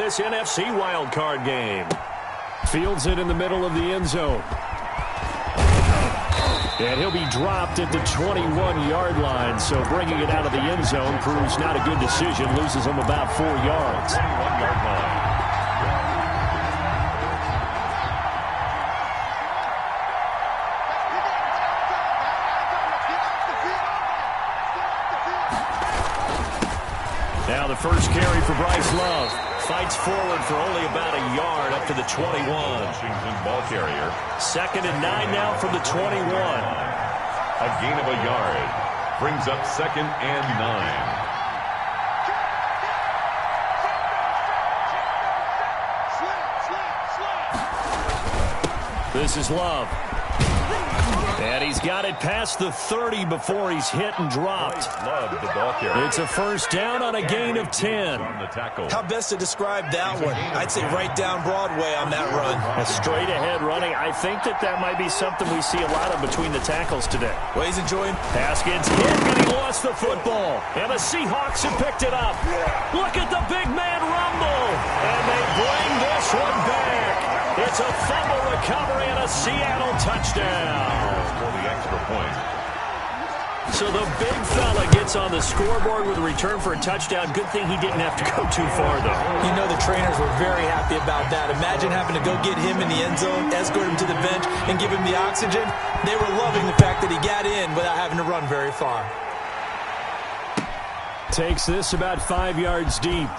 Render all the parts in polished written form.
this NFC wildcard game. Fields it in the middle of the end zone. And he'll be dropped at the 21-yard line, so bringing it out of the end zone proves not a good decision. Loses him about 4 yards. 1-yard line. Now the first carry for Bryce Love. Fights forward for only about a yard up to the 21. Washington ball carrier. 2nd and 9 now from the 21. A gain of a yard. Brings up 2nd and 9. This is Love. And he's got it past the 30 before he's hit and dropped. Love the ball carrier. It's a first down on a gain of 10. On the tackle. How best to describe that one? I'd say right down Broadway on that run. A straight ahead running. I think that might be something we see a lot of between the tackles today. Well, he's enjoying. Haskins hit, and he lost the football. And the Seahawks have picked it up. Look at the big man rumble. And they bring this one back. It's a fumble recovery and a Seattle touchdown. For the extra point. So the big fella gets on the scoreboard with a return for a touchdown. Good thing he didn't have to go too far, though. You know the trainers were very happy about that. Imagine having to go get him in the end zone, escort him to the bench, and give him the oxygen. They were loving the fact that he got in without having to run very far. Takes this about 5 yards deep.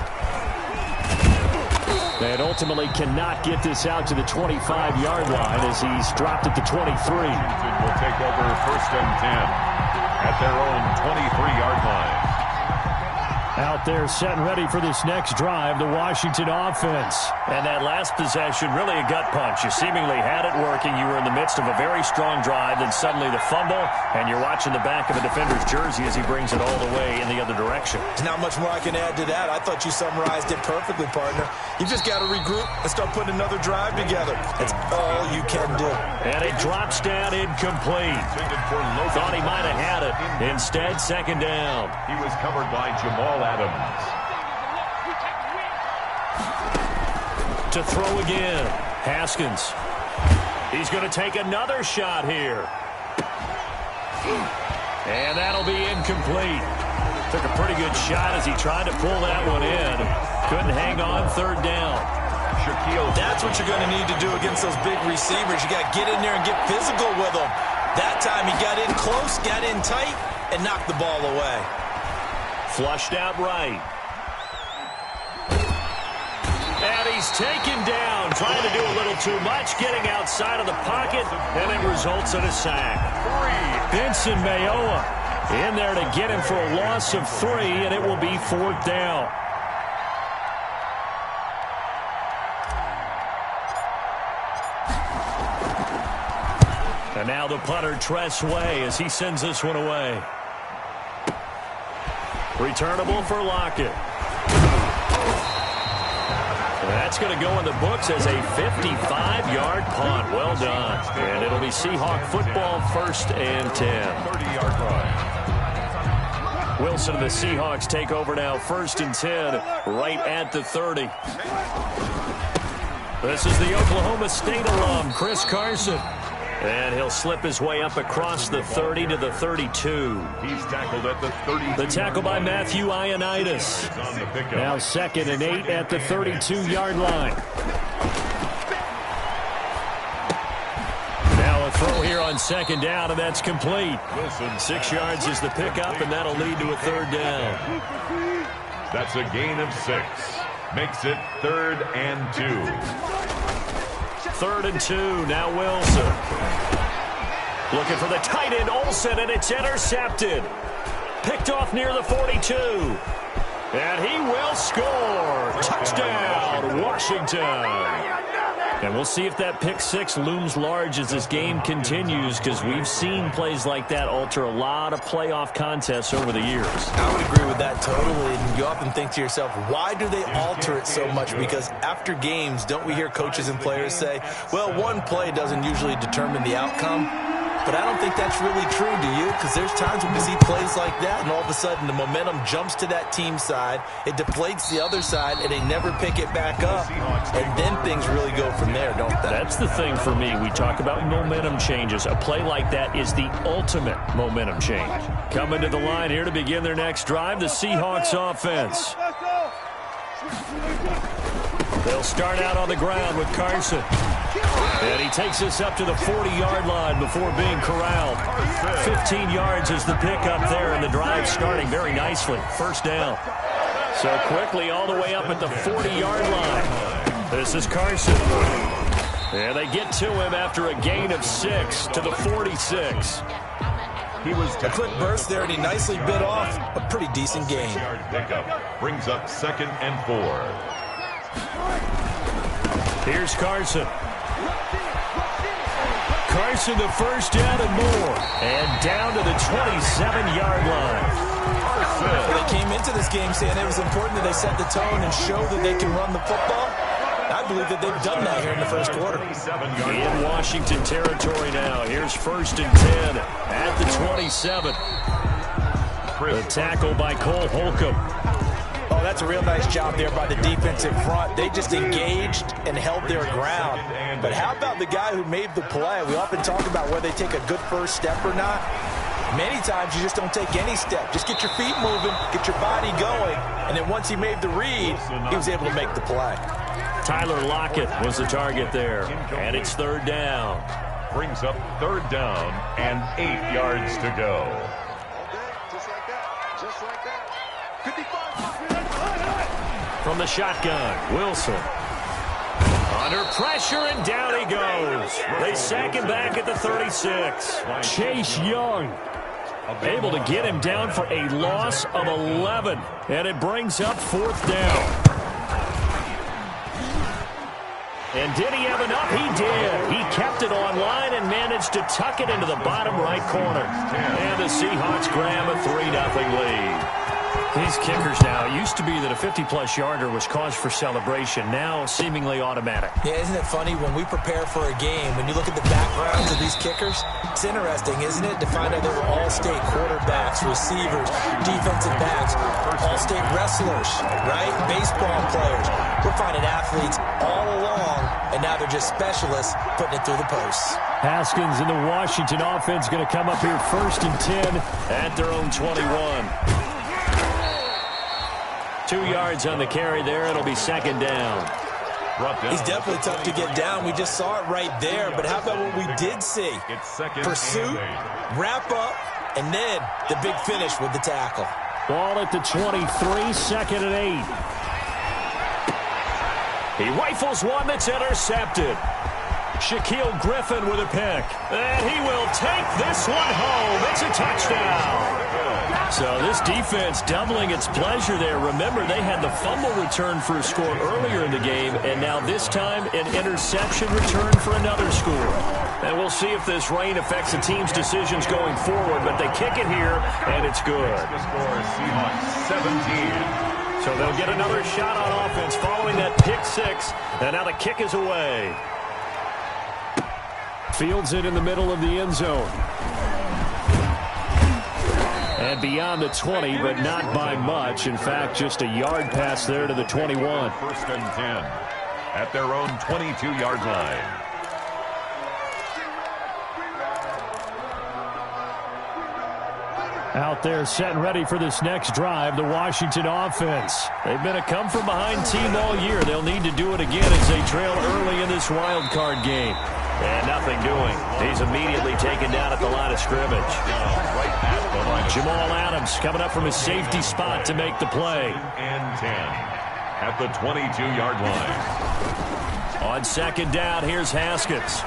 And ultimately cannot get this out to the 25-yard line as he's dropped at the 23. Washington will take over 1st and 10 at their own 23-yard line. Out there set and ready for this next drive, the Washington offense. And that last possession, really a gut punch. You seemingly had it working. You were in the midst of a very strong drive, then suddenly the fumble, and you're watching the back of a defender's jersey as he brings it all the way in the other direction. There's not much more I can add to that. I thought you summarized it perfectly, partner. You just got to regroup and start putting another drive together. That's all you can do. And it drops down incomplete. Thought he might have had it. Instead, 2nd down. He was covered by Jamal Adams. To throw again. Haskins. He's going to take another shot here. And that'll be incomplete. Took a pretty good shot as he tried to pull that one in. Couldn't hang on 3rd down. That's what you're going to need to do against those big receivers. You got to get in there and get physical with them. That time he got in close, got in tight, and knocked the ball away. Flushed out right. And he's taken down, trying to do a little too much, getting outside of the pocket, and it results in a sack. Benson Mayowa in there to get him for a loss of 3, and it will be 4th down. And now the punter, Tress Way, as he sends this one away. Returnable for Lockett. That's going to go in the books as a 55-yard punt. Well done. And it'll be Seahawk football, 1st and 10. 30-yard line. Wilson and the Seahawks take over now, 1st and 10, right at the 30. This is the Oklahoma State alum, Chris Carson. And he'll slip his way up across the 30 to the 32. He's tackled at the 30. The tackle by Matthew Ioannidis. Now 2nd and 8 at the 32-yard line. Now a throw here on 2nd down, and that's complete. Wilson, 6 yards is the pickup, and that'll lead to a 3rd down. That's a gain of 6. Makes it 3rd and 2. 3rd and 2, now Wilson. Looking for the tight end, Olsen, and it's intercepted. Picked off near the 42. And he will score. Touchdown, Washington. And we'll see if that pick 6 looms large as this game continues, because we've seen plays like that alter a lot of playoff contests over the years. I would agree with that totally. And you often think to yourself, why do they alter it so much? Because after games, don't we hear coaches and players say, well, one play doesn't usually determine the outcome? but I don't think that's really true, do you? Because there's times when we see plays like that, and all of a sudden the momentum jumps to that team side, it deflates the other side, and they never pick it back up, and then things really go from there, don't they? That's the thing for me. We talk about momentum changes. A play like that is the ultimate momentum change. Coming to the line here to begin their next drive, the Seahawks offense. They'll start out on the ground with Carson. And he takes us up to the 40-yard line before being corralled. 15 yards is the pickup there, and the drive starting very nicely. First down. So quickly all the way up at the 40-yard line. This is Carson. And they get to him after a gain of 6 to the 46. He was a quick burst there, and he nicely bit off a pretty decent gain. Pickup brings up 2nd and 4. Here's Carson. Carson, the first down and more. And down to the 27-yard line. They came into this game saying it was important that they set the tone and show that they can run the football. I believe that they've done that here in the first quarter. In Washington territory now. Here's 1st and 10 at the 27. The tackle by Cole Holcomb. Oh, that's a real nice job there by the defensive front. They just engaged and held their ground. But how about the guy who made the play? We often talk about whether they take a good first step or not. Many times you just don't take any step. Just get your feet moving, get your body going, and then once he made the read, he was able to make the play. Tyler Lockett was the target there, and it's 3rd down. Brings up 3rd down and 8 yards to go. Just like that. Could be fun. From the shotgun, Wilson. Under pressure, and down he goes. They sack him back at the 36. Chase Young able to get him down for a loss of 11. And it brings up 4th down. And did he have enough? He did. He kept it online and managed to tuck it into the bottom right corner. And the Seahawks grab a 3-0 lead. These kickers now, it used to be that a 50-plus yarder was cause for celebration. Now, seemingly automatic. Yeah, isn't it funny when we prepare for a game, when you look at the backgrounds of these kickers, it's interesting, isn't it, to find out they were all-state quarterbacks, receivers, defensive backs, all-state wrestlers, right? Baseball players. We're finding athletes all along, and now they're just specialists putting it through the posts. Haskins and the Washington offense going to come up here 1st and 10 at their own 21. 2 yards on the carry there. It'll be 2nd down. He's definitely tough to get down. We just saw it right there. But how about what we did see? Pursuit, wrap up, and then the big finish with the tackle. Ball at the 23, 2nd and 8. He rifles one that's intercepted. Shaquille Griffin with a pick. And he will take this one home. It's a touchdown. So this defense doubling its pleasure there. Remember, they had the fumble return for a score earlier in the game, and now this time an interception return for another score. And we'll see if this rain affects the team's decisions going forward, but they kick it here, and it's good. The score is Seahawks 17. So they'll get another shot on offense following that pick 6, and now the kick is away. Fields it in the middle of the end zone. And beyond the 20, but not by much. In fact, just a yard pass there to the 21. 1st and 10 at their own 22-yard line. Out there set and ready for this next drive, the Washington offense. They've been a come-from-behind team all year. They'll need to do it again as they trail early in this wild card game. And nothing doing. He's immediately taken down at the line of scrimmage. Jamal Adams coming up from his safety spot to make the play. 2nd and 10 at the 22-yard line. On 2nd down, here's Haskins.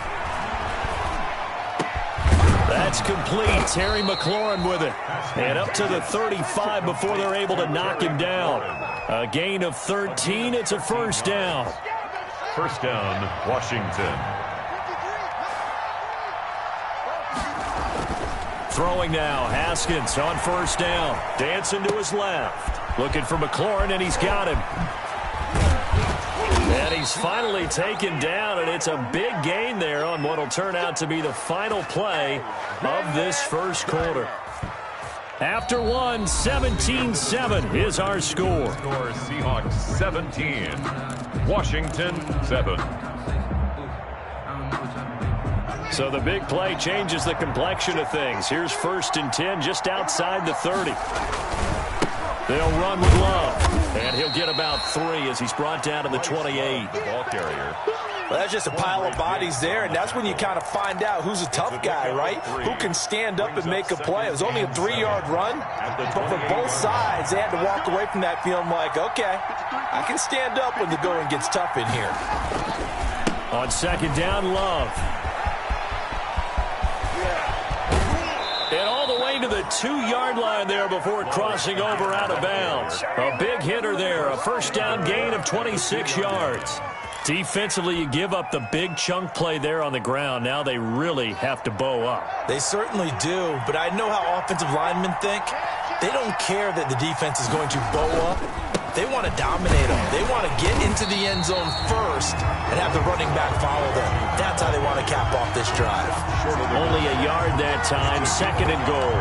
That's complete. Terry McLaurin with it. And up to the 35 before they're able to knock him down. A gain of 13. It's a 1st down. 1st down, Washington. Throwing now, Haskins on 1st down. Dancing to his left. Looking for McLaurin, and he's got him. And he's finally taken down, and it's a big gain there on what will turn out to be the final play of this first quarter. After one, 17-7 is our score. Seahawks 17, Washington 7. So the big play changes the complexion of things. Here's 1st and 10 just outside the 30. They'll run with Love, and he'll get about 3 as he's brought down to the 28. Ball carrier. Well, that's just a pile of bodies there, and that's when you kind of find out who's a tough guy, right? Who can stand up and make a play. It was only a 3-yard run, but for both sides, they had to walk away from that feeling like, okay, I can stand up when the going gets tough in here. On 2nd down, Love. And all the way to the 2-yard line there before crossing over out of bounds. A big hitter there, a 1st down gain of 26 yards. Defensively, you give up the big chunk play there on the ground. Now they really have to bow up. They certainly do, but I know how offensive linemen think. They don't care that the defense is going to bow up. They want to dominate them. They want to get into the end zone first and have the running back follow them. That's how they want to cap off this drive. Only a yard that time, 2nd and goal.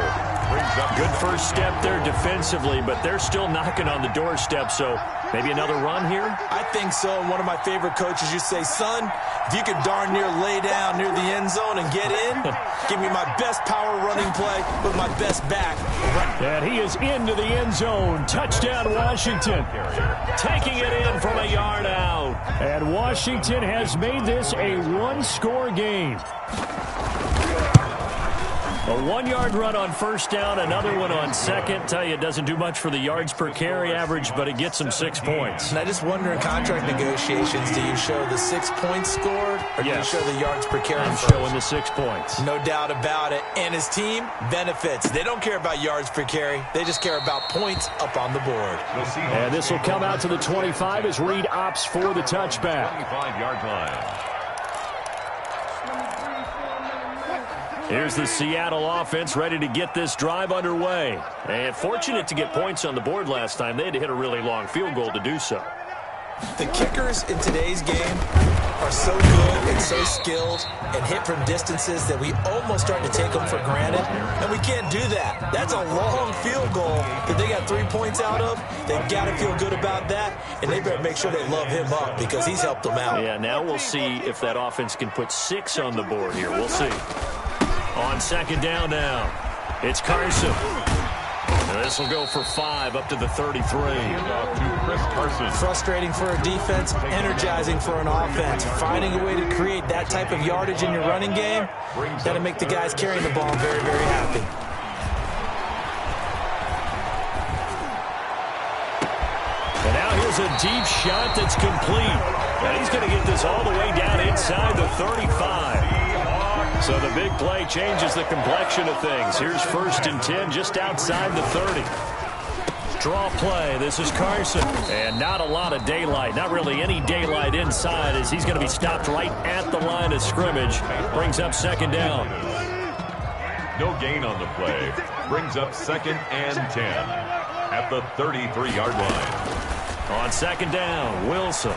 Good first step there defensively, but they're still knocking on the doorstep, so maybe another run here? I think so. And one of my favorite coaches used to say, son, if you could darn near lay down near the end zone and get in, give me my best power running play with my best back. And he is into the end zone. Touchdown, Washington. Taking it in from a yard out. And Washington has made this a one-score game. A 1-yard run on 1st down, another one on 2nd. Tell you, it doesn't do much for the yards per carry average, but it gets them 6 points. And I just wonder in contract negotiations, do you show the 6 points scored, or do you show the yards per carry? I'm showing the 6 points. No doubt about it. And his team benefits. They don't care about yards per carry. They just care about points up on the board. And this will come out to the 25 as Reed opts for the touchback. 25-yard line. Here's the Seattle offense ready to get this drive underway. And fortunate to get points on the board last time. They had to hit a really long field goal to do so. The kickers in today's game are so good and so skilled and hit from distances that we almost start to take them for granted. And we can't do that. That's a long field goal that they got 3 points out of. They've got to feel good about that. And they better make sure they love him up because he's helped them out. Yeah, now we'll see if that offense can put 6 on the board here. We'll see. On 2nd down now, it's Carson. And this will go for 5 up to the 33. Frustrating for a defense, energizing for an offense. Finding a way to create that type of yardage in your running game, got to make the guys carrying the ball very, very happy. And now here's a deep shot that's complete. And he's going to get this all the way down inside the 35. So the big play changes the complexion of things. Here's 1st and 10 just outside the 30. Draw play. This is Carson. And not a lot of daylight. Not really any daylight inside as he's going to be stopped right at the line of scrimmage. Brings up 2nd down. No gain on the play. Brings up 2nd and 10 at the 33-yard line. On 2nd down, Wilson.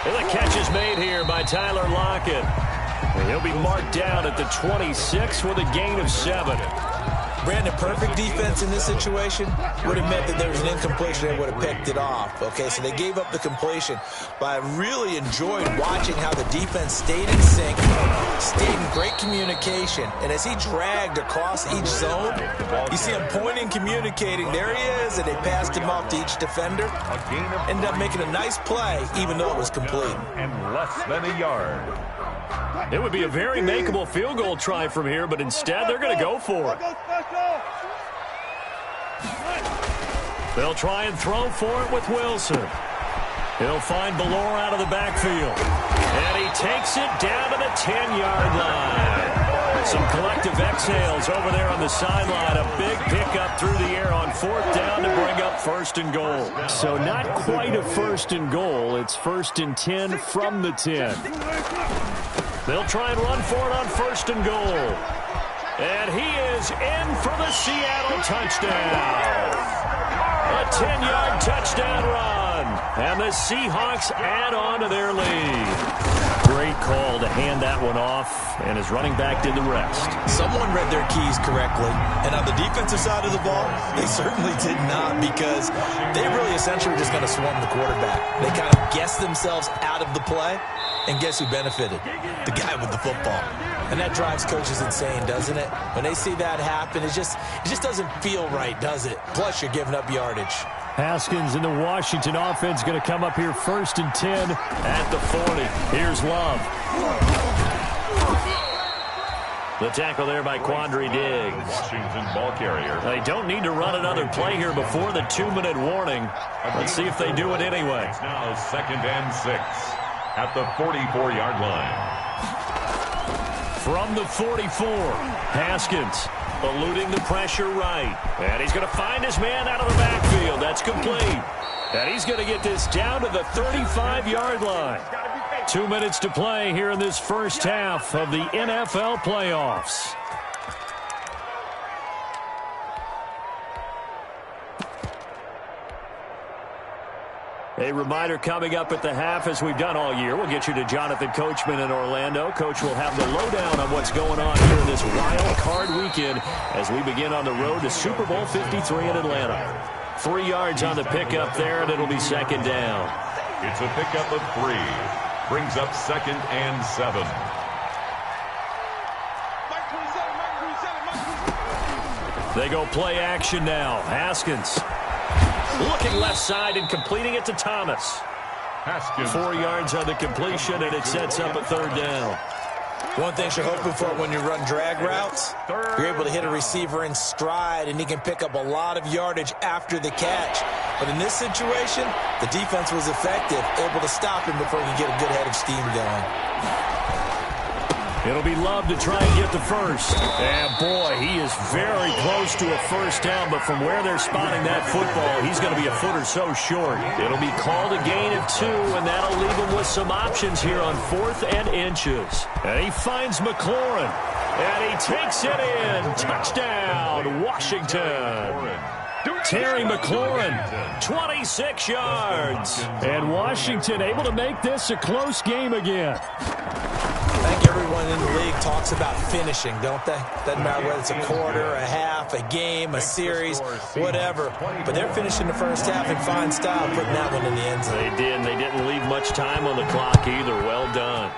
And the catch is made here by Tyler Lockett. And he'll be marked down at the 26 with a gain of 7. Brandon, perfect defense in this situation would have meant that there was an incompletion and would have picked it off. Okay, so they gave up the completion. But I really enjoyed watching how the defense stayed in sync, stayed in great communication. And as he dragged across each zone, you see him pointing, communicating. There he is, and they passed him off to each defender. Ended up making a nice play, even though it was complete. And less than a yard. It would be a very makeable field goal try from here, but instead they're going to go for it. They'll try and throw for it with Wilson. He'll find Ballore out of the backfield. And he takes it down to the 10-yard line. Some collective exhales over there on the sideline. A big pickup through the air on 4th down to bring up 1st and goal. So not quite a 1st and goal. It's 1st and 10 from the 10. They'll try and run for it on 1st and goal. And he is in for the Seattle touchdown. A 10-yard touchdown run. And the Seahawks add on to their lead. Great call to hand that one off, and his running back did the rest. Someone read their keys correctly, and on the defensive side of the ball, they certainly did not, because they really essentially were just going to swarm the quarterback. They kind of guessed themselves out of the play, and guess who benefited? The guy with the football. And that drives coaches insane, doesn't it? When they see that happen, it just doesn't feel right, does it? Plus, you're giving up yardage. Haskins in the Washington offense going to come up here 1st and 10 at the 40. Here's Love. The tackle there by Quandre Diggs. Washington ball carrier. They don't need to run another play here before the 2-minute warning. Let's see if they do it anyway. It's now 2nd and 6 at the 44-yard line. From the 44, Haskins eluding the pressure right. And he's going to find his man out of the backfield. That's complete. And he's going to get this down to the 35-yard line. 2 minutes to play here in this first half of the NFL playoffs. A reminder coming up at the half, as we've done all year. We'll get you to Jonathan Coachman in Orlando. Coach will have the lowdown on what's going on here in this wild card weekend as we begin on the road to Super Bowl 53 in Atlanta. 3 yards on the pickup there, and it'll be 2nd down. It's a pickup of 3. Brings up 2nd and 7. They go play action now. Haskins looking left side and completing it to Thomas. Haskins. 4 yards on the completion, and it sets up a 3rd down. One thing you're hoping for when you run drag routes, you're able to hit a receiver in stride, and he can pick up a lot of yardage after the catch. But in this situation, the defense was effective, able to stop him before he could get a good head of steam going. It'll be Love to try and get the first. And, boy, he is very close to a first down, but from where they're spotting that football, he's going to be a foot or so short. It'll be called a gain of 2, and that'll leave him with some options here on 4th and inches. And he finds McLaurin, and he takes it in. Touchdown, Washington. Terry McLaurin, 26 yards. And Washington able to make this a close game again. I think everyone in the league talks about finishing, don't they? Doesn't matter whether it's a quarter, a half, a game, a series, whatever. But they're finishing the first half in fine style, putting that one in the end zone. They did, and they didn't leave much time on the clock either. Well done.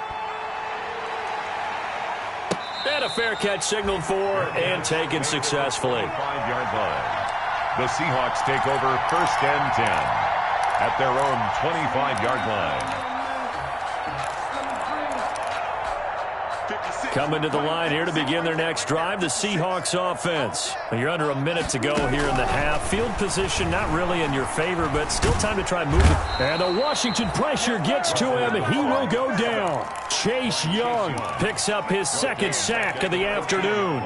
And a fair catch signaled for and taken successfully. 5-yard line. The Seahawks take over 1st and 10 at their own 25-yard line. Coming to the line here to begin their next drive, the Seahawks offense. You're under a minute to go here in the half. Field position not really in your favor, but still time to try moving. And the Washington pressure gets to him. He will go down. Chase Young picks up his 2nd sack of the afternoon.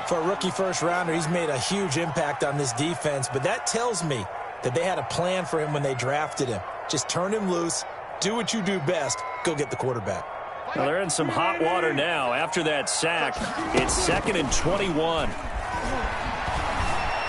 For a rookie first-rounder, he's made a huge impact on this defense, but that tells me that they had a plan for him when they drafted him. Just turn him loose, do what you do best, go get the quarterback. Well, they're in some hot water now. After that sack, it's 2nd and 21.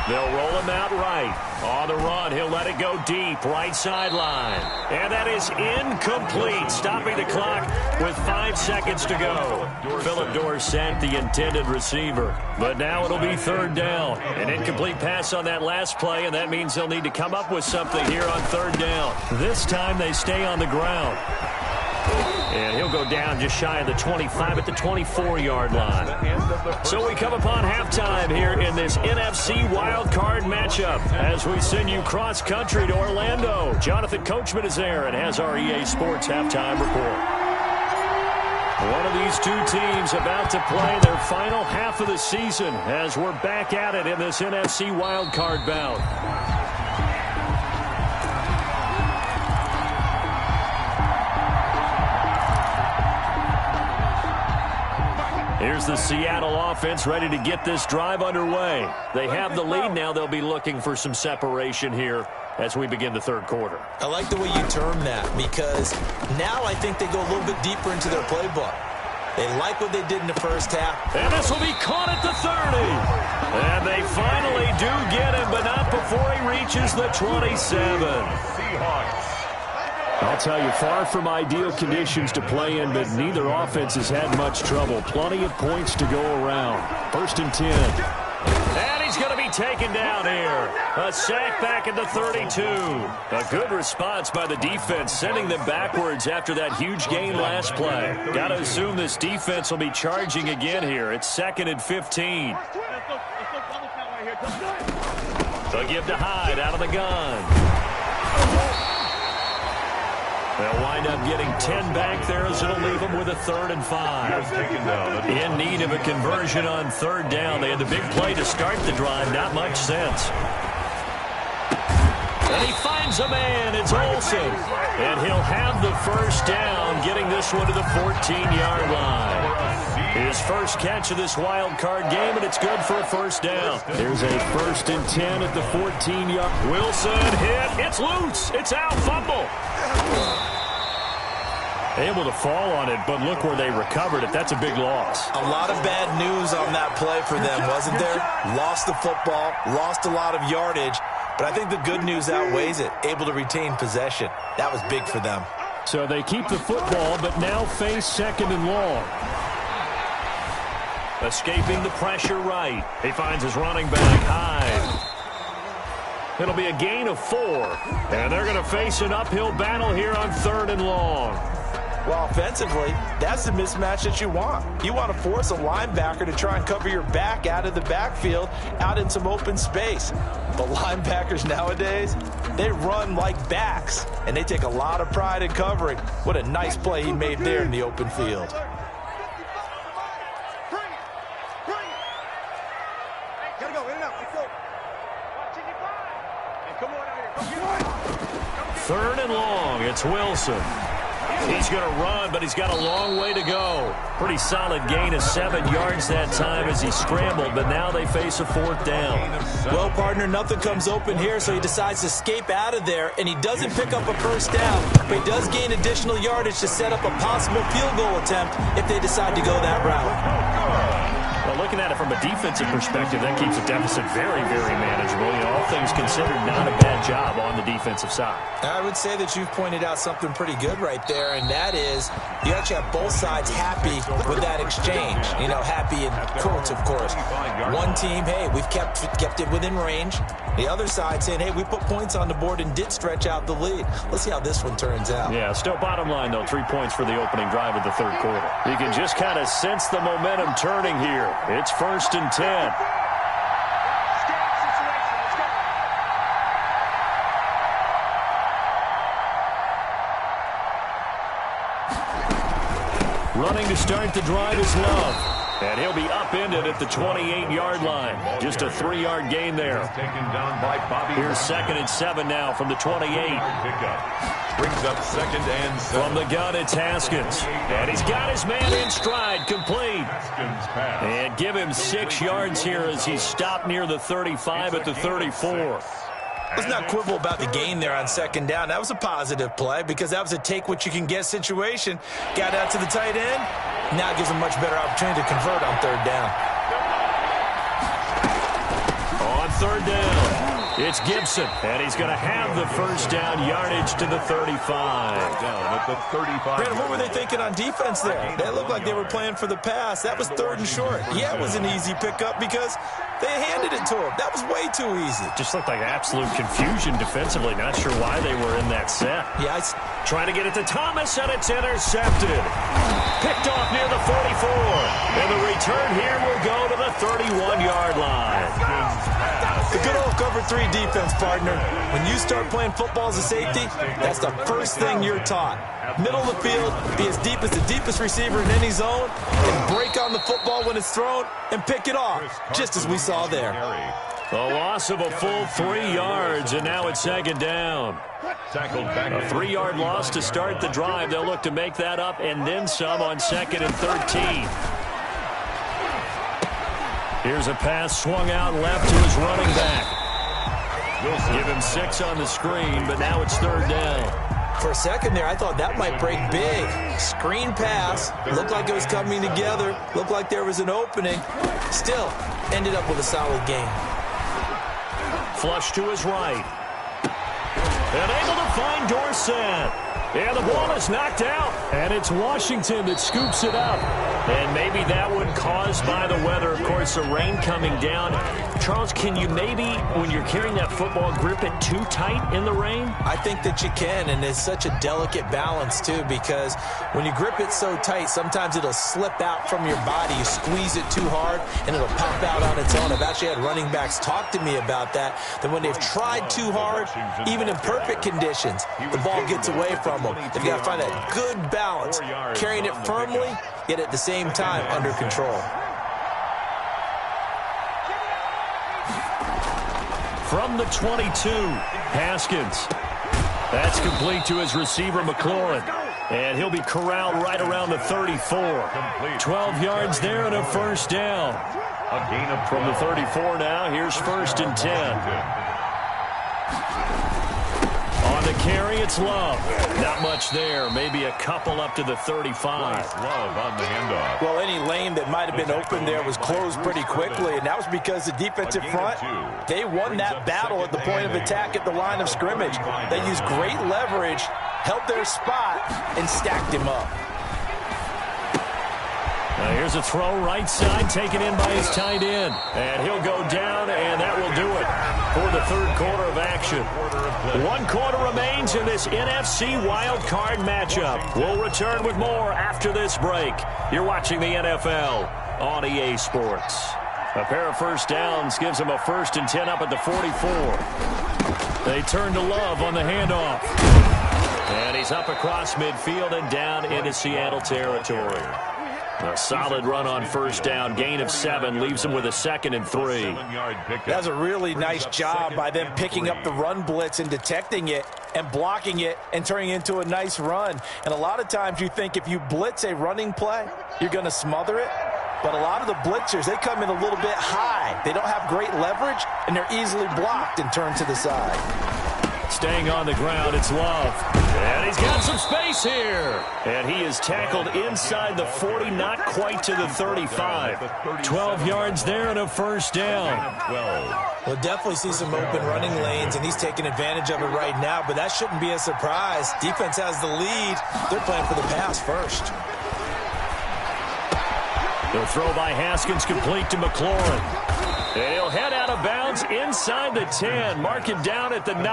They'll roll him out right. On the run, he'll let it go deep, right sideline. And that is incomplete, stopping the clock with 5 seconds to go. Philip Dorsett, the intended receiver. But now it'll be 3rd down. An incomplete pass on that last play, and that means they'll need to come up with something here on 3rd down. This time they stay on the ground. And he'll go down just shy of the 25 at the 24-yard line. So we come upon halftime here in this NFC wildcard matchup as we send you cross-country to Orlando. Jonathan Coachman is there and has our EA Sports halftime report. One of these two teams about to play their final half of the season as we're back at it in this NFC wildcard bout. Here's the Seattle offense ready to get this drive underway. They have the lead now. They'll be looking for some separation here as we begin the 3rd quarter. I like the way you term that because now I think they go a little bit deeper into their playbook. They like what they did in the first half. And this will be caught at the 30. And they finally do get him, but not before he reaches the 27. Seahawks I'll tell you, far from ideal conditions to play in, but neither offense has had much trouble. Plenty of points to go around. 1st and 10. And he's going to be taken down here. A sack back at the 32. A good response by the defense, sending them backwards after that huge gain last play. Got to assume this defense will be charging again here. It's 2nd and 15. They'll give to Hyde out of the gun. They'll wind up getting 10 back there as it'll leave them with a 3rd and 5. In need of a conversion on 3rd down. They had the big play to start the drive. Not much sense. And he finds a man. It's Olsen. And he'll have the 1st down, getting this one to the 14-yard line. His first catch of this wild card game, and it's good for a 1st down. There's a 1st and 10 at the 14-yard. Wilson hit. It's loose. It's out. Fumble. Able to fall on it, but look where they recovered it. That's a big loss. A lot of bad news on that play for them, wasn't there? Lost the football, lost a lot of yardage, but I think the good news outweighs it. Able to retain possession. That was big for them. So they keep the football, but now face 2nd and long. Escaping the pressure right. He finds his running back, Hyde. It'll be a gain of 4. And they're going to face an uphill battle here on 3rd and long. Well, offensively, that's the mismatch that you want. You want to force a linebacker to try and cover your back out of the backfield, out in some open space. The linebackers nowadays, they run like backs, and they take a lot of pride in covering. What a nice play he made there in the open field. Third and long, it's Wilson. He's going to run, but he's got a long way to go. Pretty solid gain of 7 yards that time as he scrambled, but now they face a 4th down. Well, partner, nothing comes open here, so he decides to escape out of there, and he doesn't pick up a 1st down, but he does gain additional yardage to set up a possible field goal attempt if they decide to go that route. Well, looking at it from a defensive perspective, that keeps the deficit very, very manageable. You know, all things considered, not a bad job on the defensive side. I would say that you've pointed out something pretty good right there, and that is you actually have both sides happy with that exchange. You know, happy in quotes, of course. One team, hey, we've kept it within range. The other side saying, hey, we put points on the board and did stretch out the lead. Let's see how this one turns out. Yeah, still bottom line, though, 3 points for the opening drive of the 3rd quarter. You can just kind of sense the momentum turning here. It's 1st and 10. Running to start the drive is Love. And he'll be upended at the 28-yard line. Just a 3-yard gain there. Here's 2nd and 7 now from the 28. Brings up 2nd and 7. From the gun, it's Haskins. And he's got his man in stride, complete. And give him 6 yards here as he's stopped near the 35 at the 34. Let's not quibble about the gain there on 2nd down. That was a positive play because that was a take-what-you-can-get situation. Got out to the tight end. Now it gives him much better opportunity to convert on 3rd down. On 3rd down, it's Gibson, and he's going to have the 1st down yardage to the 35. Down at the 35. Brandon, what were they thinking on defense there? They looked like they were playing for the pass. That was 3rd and short. Yeah, it was an easy pickup because they handed it to him. That was way too easy. Just looked like absolute confusion defensively. Not sure why they were in that set. Yeah, trying to get it to Thomas, and it's intercepted. Picked off near the 44. And the return here will go to the 31-yard line. The good old cover 3 defense, partner. When you start playing football as a safety, that's the first thing you're taught. Middle of the field, be as deep as the deepest receiver in any zone, and break on the football when it's thrown, and pick it off, just as we saw there. A loss of a full 3 yards, and now it's 2nd down. A 3-yard loss to start the drive. They'll look to make that up and then some on 2nd and 13. Here's a pass swung out left to his running back. Give him 6 on the screen, but now it's 3rd down. For a second there, I thought that might break big. Screen pass. Looked like it was coming together. Looked like there was an opening. Still, ended up with a solid gain. Flush to his right. And able to find Dorsett. And the ball is knocked out. And it's Washington that scoops it up. And maybe that one caused by the weather. Of course, the rain coming down. Charles, can you maybe, when you're carrying that football, grip it too tight in the rain? I think that you can, and it's such a delicate balance, too, because when you grip it so tight, sometimes it'll slip out from your body. You squeeze it too hard, and it'll pop out on its own. I've actually had running backs talk to me about that when they've tried too hard, even in perfect conditions, the ball gets away from them. They've got to find that good balance, carrying it firmly, yet at the same time under control. From the 22, Haskins. That's complete to his receiver, McLaurin. And he'll be corralled right around the 34. 12 yards there and a first down. A gain of from the 34 now. Here's 1st and 10. On the carry, it's Love. Not much there. Maybe a couple up to the 35. Love on the handoff. Well, any lane that might have been open there was closed pretty quickly, and that was because the defensive front, they won that battle at the point of attack at the line of scrimmage. They used great leverage, held their spot, and stacked him up. Now here's a throw right side, taken in by his tight end. And he'll go down, and that will do it for the third quarter of action. 1 quarter remains in this NFC Wild Card matchup. We'll return with more after this break. You're watching the NFL on EA Sports. A pair of first downs gives them a 1st and 10 up at the 44. They turn to Love on the handoff. And he's up across midfield and down into Seattle territory. A solid run on first down. Gain of 7 leaves him with a 2nd and 3. That's a really nice job by them picking up the run blitz and detecting it and blocking it and turning it into a nice run. And a lot of times you think if you blitz a running play, you're going to smother it. But a lot of the blitzers, they come in a little bit high. They don't have great leverage, and they're easily blocked and turned to the side. Staying on the ground, it's Love. And he's got some space here. And he is tackled inside the 40, not quite to the 35. 12 yards there and a first down. We'll definitely see some open running lanes, and he's taking advantage of it right now, but that shouldn't be a surprise. Defense has the lead. They're playing for the pass first. The throw by Haskins complete to McLaurin. And he'll head out of bounds inside the 10. Mark him down at the 9.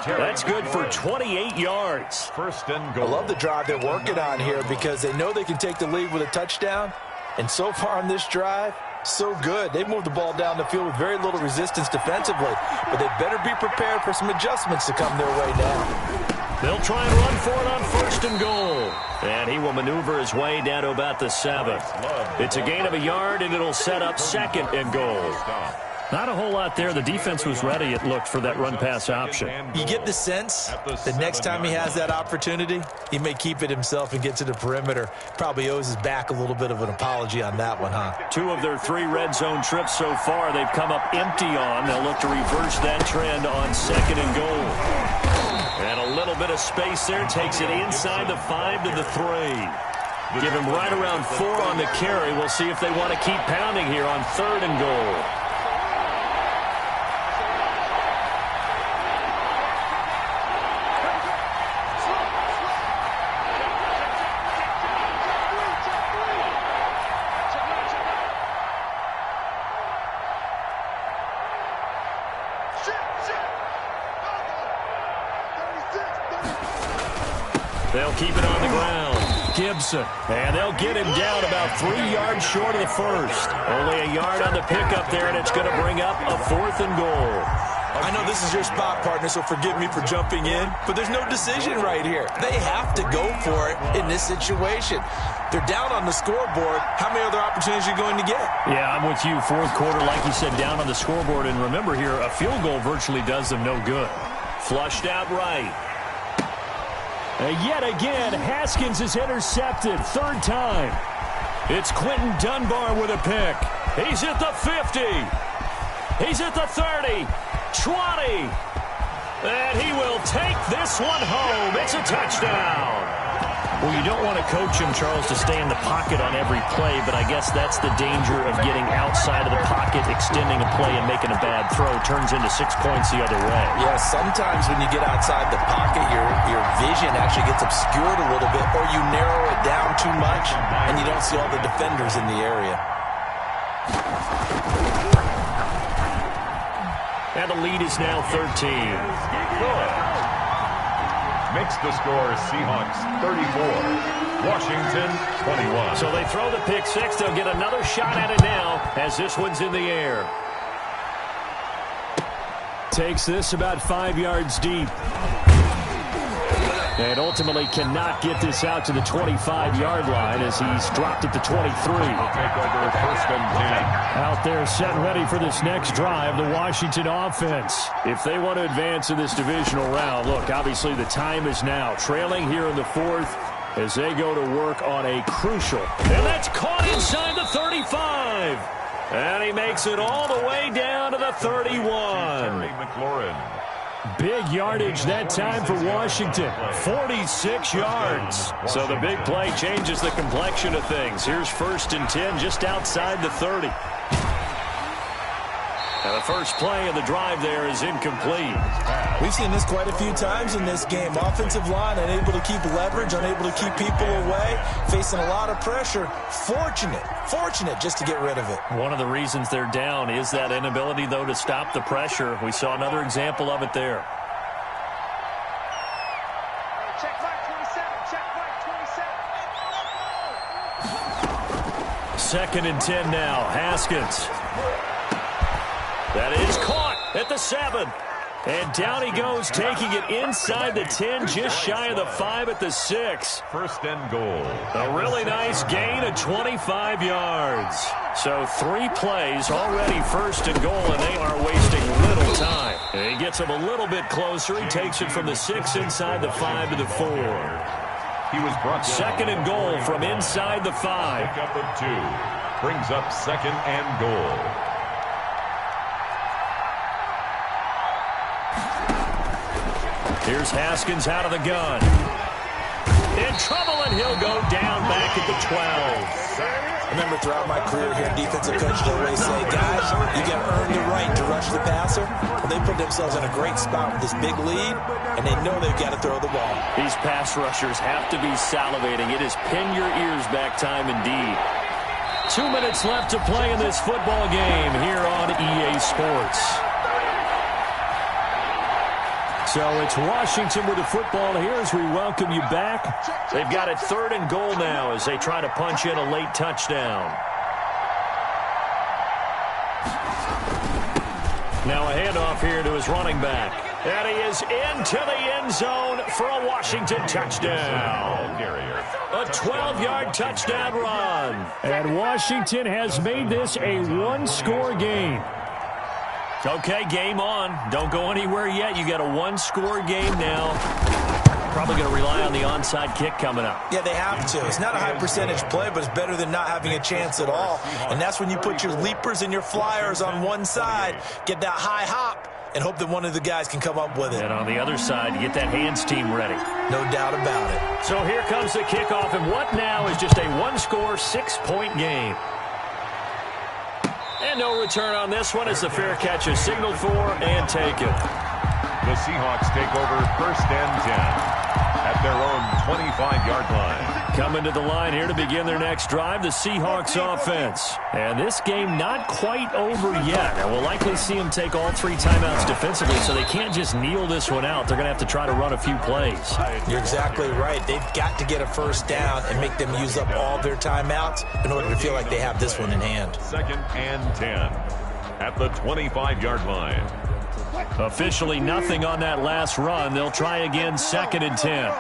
That's good for 28 yards. 1st and goal. I love the drive they're working on here because they know they can take the lead with a touchdown. And so far on this drive, so good. They moved the ball down the field with very little resistance defensively. But they better be prepared for some adjustments to come their way now. They'll try and run for it on 1st and goal. And he will maneuver his way down to about the 7. It's a gain of a yard, and it'll set up 2nd and goal. Not a whole lot there. The defense was ready, it looked, for that run-pass option. You get the sense that next time he has that opportunity, he may keep it himself and get to the perimeter. Probably owes his back a little bit of an apology on that one, huh? 2 of their 3 red zone trips so far they've come up empty on. They'll look to reverse that trend on 2nd and goal. And a little bit of space there. Takes it inside the 5 to the 3. Give him right around 4 on the carry. We'll see if they want to keep pounding here on 3rd and goal. They'll keep it on the ground. Gibson. And they'll get him down about 3 yards short of the 1st. Only a yard on the pickup there, and it's going to bring up a 4th and goal. I know this is your spot, partner, so forgive me for jumping in, but there's no decision right here. They have to go for it in this situation. They're down on the scoreboard. How many other opportunities are you going to get? Yeah, I'm with you. 4th quarter, like you said, down on the scoreboard. And remember here, a field goal virtually does them no good. Flushed out right. And yet again, Haskins is intercepted. 3rd time. It's Quentin Dunbar with a pick. He's at the 50. He's at the 30. 20. And he will take this one home. It's a touchdown. Well, you don't want to coach him, Charles, to stay in the pocket on every play, but I guess that's the danger of getting outside of the pocket, extending a play, and making a bad throw. Turns into 6 points the other way. Yeah, sometimes when you get outside the pocket, your vision actually gets obscured a little bit, or you narrow it down too much, and you don't see all the defenders in the area. And the lead is now 13. Good. Makes the score Seahawks 34, Washington 21. So they throw the pick six. They'll get another shot at it now as this one's in the air. Takes this about 5 yards deep. And ultimately cannot get this out to the 25-yard line as he's dropped at the 23. Take over first and 10. Out there set and ready for this next drive, the Washington offense. If they want to advance in this divisional round, look, obviously the time is now. Trailing here in the fourth as they go to work on a crucial. And that's caught inside the 35. And he makes it all the way down to the 31. Terry McLaurin. Big yardage that time for Washington, 46 yards. So the big play changes the complexion of things. Here's first and 10 just outside the 30. And the first play of the drive there is incomplete. We've seen this quite a few times in this game. Offensive line unable to keep leverage, unable to keep people away, facing a lot of pressure. Fortunate just to get rid of it. One of the reasons they're down is that inability, though, to stop the pressure. We saw another example of it there. Check back 27. 2nd and 10 now. Haskins. That is caught at the 7. And down he goes, taking it inside the 10, just shy of the 5 at the 6. First and goal. A really nice gain of 25 yards. So 3 plays already first and goal, and they are wasting little time. And he gets him a little bit closer. He takes it from the 6 inside the 5 to the 4. He was brought down. 2nd and goal from inside the 5. Pickup of 2. Brings up 2nd and goal. Here's Haskins out of the gun. In trouble, and he'll go down back at the 12. I remember throughout my career here, defensive coaches always say, guys, you got to earn the right to rush the passer. Well, they put themselves in a great spot with this big lead, and they know they've got to throw the ball. These pass rushers have to be salivating. It is pin your ears back time indeed. 2 minutes left to play in this football game here on EA Sports. So it's Washington with the football here as we welcome you back. They've got it 3rd and goal now as they try to punch in a late touchdown. Now a handoff here to his running back. And he is into the end zone for a Washington touchdown. A 12-yard touchdown run. And Washington has made this a one-score game. Okay, game on. Don't go anywhere yet. You got a one-score game now. Probably going to rely on the onside kick coming up. Yeah, they have to. It's not a high-percentage play, but it's better than not having a chance at all. And that's when you put your leapers and your flyers on one side, get that high hop, and hope that one of the guys can come up with it. And on the other side, you get that hands team ready. No doubt about it. So here comes the kickoff, and what now is just a one-score, 6-point game. And no return on this one as the fair catch is signaled for and taken. The Seahawks take over 1st and 10 at their own 25-yard line. Coming to the line here to begin their next drive, the Seahawks offense. And this game not quite over yet. And we'll likely see them take all 3 timeouts defensively, so they can't just kneel this one out. They're going to have to try to run a few plays. You're exactly right. They've got to get a first down and make them use up all their timeouts in order to feel like they have this one in hand. 2nd and 10 at the 25-yard line. Officially nothing on that last run. They'll try again 2nd and 10.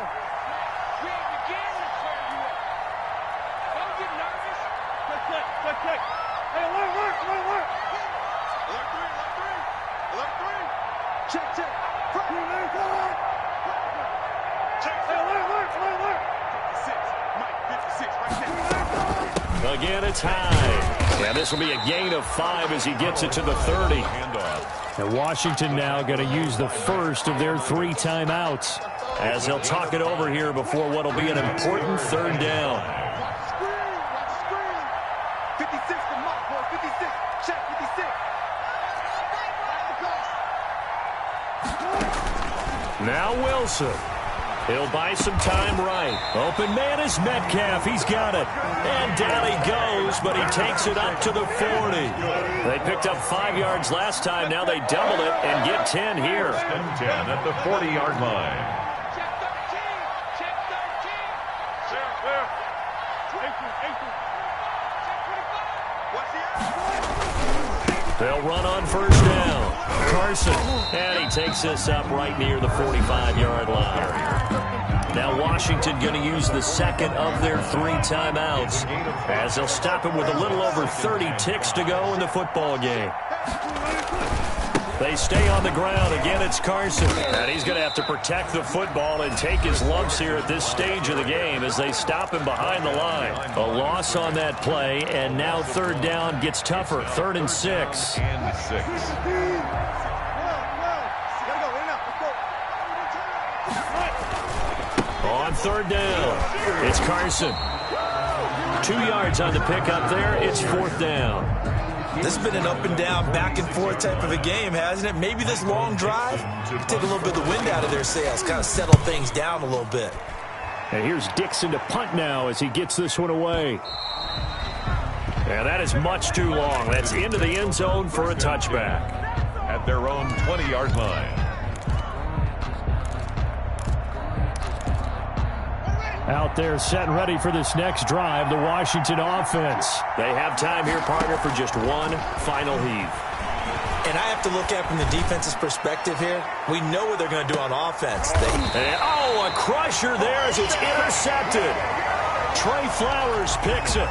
Again, it's high. Yeah, this will be a gain of 5 as he gets it to the 30. Handoff. And Washington now going to use the first of their 3 timeouts. as he'll talk it over here before what will be an important third down. 56 to Mark, boy. 56. Check 56. Now Wilson. He'll buy some time right. Open man is Metcalf. He's got it. And down he goes, but he takes it up to the 40. They picked up 5 yards last time. Now they double it and get 10 here. 10 at the 40-yard line. Check 13. Check 13. Clear. 18. They'll run on first down. Carson. And he takes this up right near the 45-yard line. Now Washington going to use the second of their 3 timeouts as they'll stop him with a little over 30 ticks to go in the football game. They stay on the ground. Again, it's Carson. And he's going to have to protect the football and take his lumps here at this stage of the game as they stop him behind the line. A loss on that play, and now third down gets tougher. 3rd and 6. And 6. On third down, it's Carson. 2 yards on the pickup there. It's 4th down. This has been an up and down, back and forth type of a game, hasn't it? Maybe this long drive take a little bit of the wind out of their sails, kind of settle things down a little bit. And here's Dixon to punt now as he gets this one away. And that is much too long. That's into the end zone for a touchback. At their own 20-yard line. Out there set and ready for this next drive, the Washington offense. They have time here, partner, for just one final heave. And I have to look at it from the defense's perspective here. We know what they're going to do on offense. A crusher there as it's intercepted. Trey Flowers picks it.